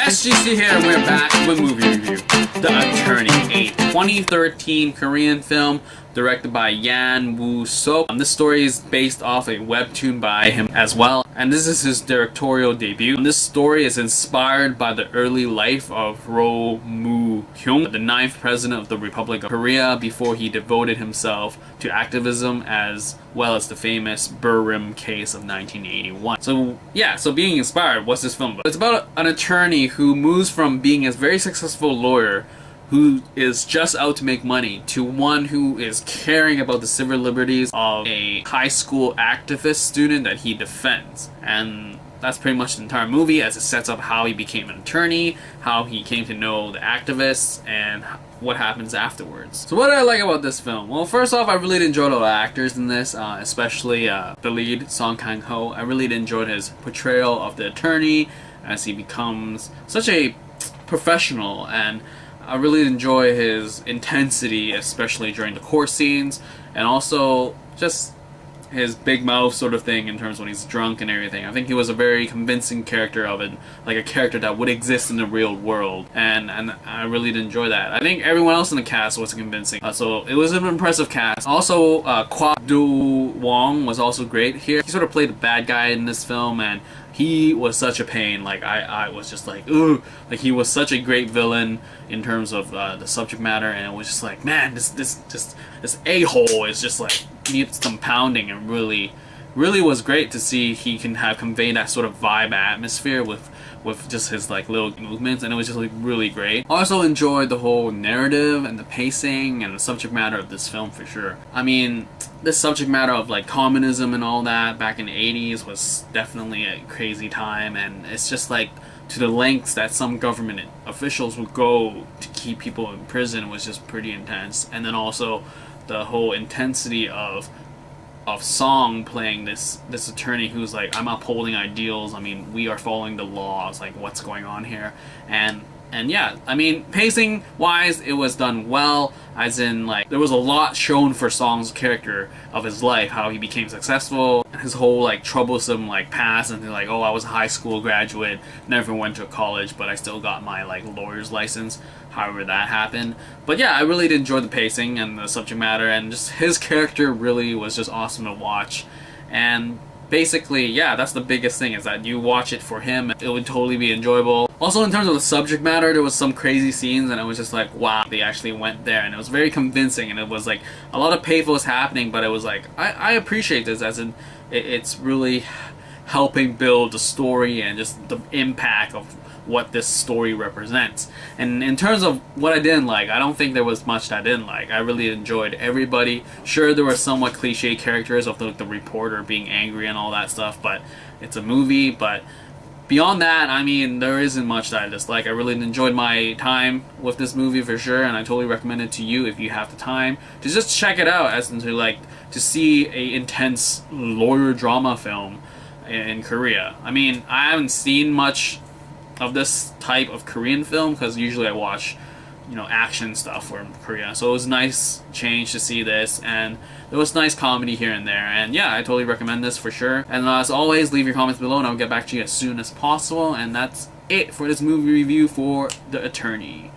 SGC here, and we're back with a movie review. The Attorney, a 2013 Korean film directed by Yang Woo-seok. This story is based off a webtoon by him as well, and this is his directorial debut. This story is inspired by the early life of Roh Moo-hyun, the 9th president of the Republic of Korea, before he devoted himself to activism as well as the famous Burim case of 1981. So being inspired, what's this film about? It's about an attorney who moves from being a very successful lawyer who is just out to make money to one who is caring about the civil liberties of a high school activist student that he defends. And that's pretty much the entire movie, as it sets up how he became an attorney, how he came to know the activists, and what happens afterwards. So what did I like about this film? Well, first off, I really enjoyed all the actors in this, especially the lead, Kang-ho. I really enjoyed his portrayal of the attorney as he becomes such a professional, and I really enjoy his intensity, especially during the court scenes, and also just his big mouth sort of thing in terms when he's drunk and everything. I think he was a very convincing character of it, like a character that would exist in the real world, and I really did enjoy that. I think everyone else in the cast was convincing, so it was an impressive cast. Also, Kwak was also great here. He sort of played the bad guy in this film, and he was such a pain. Like I was just like, ooh, like he was such a great villain in terms of the subject matter, and it was just like, man, this a-hole is just like needs some pounding, and really was great to see he can have convey that sort of vibe atmosphere with just his like little movements, and it was just like really great. I also enjoyed the whole narrative and the pacing and the subject matter of this film for sure. I mean, this subject matter of like communism and all that back in the 80s was definitely a crazy time, and it's just like to the lengths that some government officials would go to keep people in prison was just pretty intense. And then also the whole intensity of Song playing this attorney who's like, I'm upholding ideals, I mean, we are following the laws, like what's going on here. And yeah, I mean, pacing wise, it was done well, as in like there was a lot shown for Song's character of his life, how he became successful, his whole like troublesome like past, and like, oh, I was a high school graduate, never went to college, but I still got my like lawyer's license, however that happened. But yeah, I really did enjoy the pacing and the subject matter, and just his character really was just awesome to watch. And basically, yeah, that's the biggest thing, is that you watch it for him, it would totally be enjoyable. Also, in terms of the subject matter, there was some crazy scenes, and it was just like, wow, they actually went there, and it was very convincing, and it was like a lot of pathos happening, but it was like, I appreciate this, as in it's really helping build the story and just the impact of what this story represents. And in terms of what I didn't like, I don't think there was much that I didn't like. I really enjoyed everybody. Sure, there were somewhat cliche characters of the reporter being angry and all that stuff, but it's a movie. But beyond that, I mean, there isn't much that I dislike. I really enjoyed my time with this movie for sure, and I totally recommend it to you if you have the time to just check it out, as into like to see a intense lawyer drama film in Korea. I mean, I haven't seen much of this type of Korean film, because usually I watch, you know, action stuff from Korea. So it was a nice change to see this, and there was nice comedy here and there. And yeah, I totally recommend this for sure. And as always, leave your comments below, and I'll get back to you as soon as possible. And that's it for this movie review for The Attorney.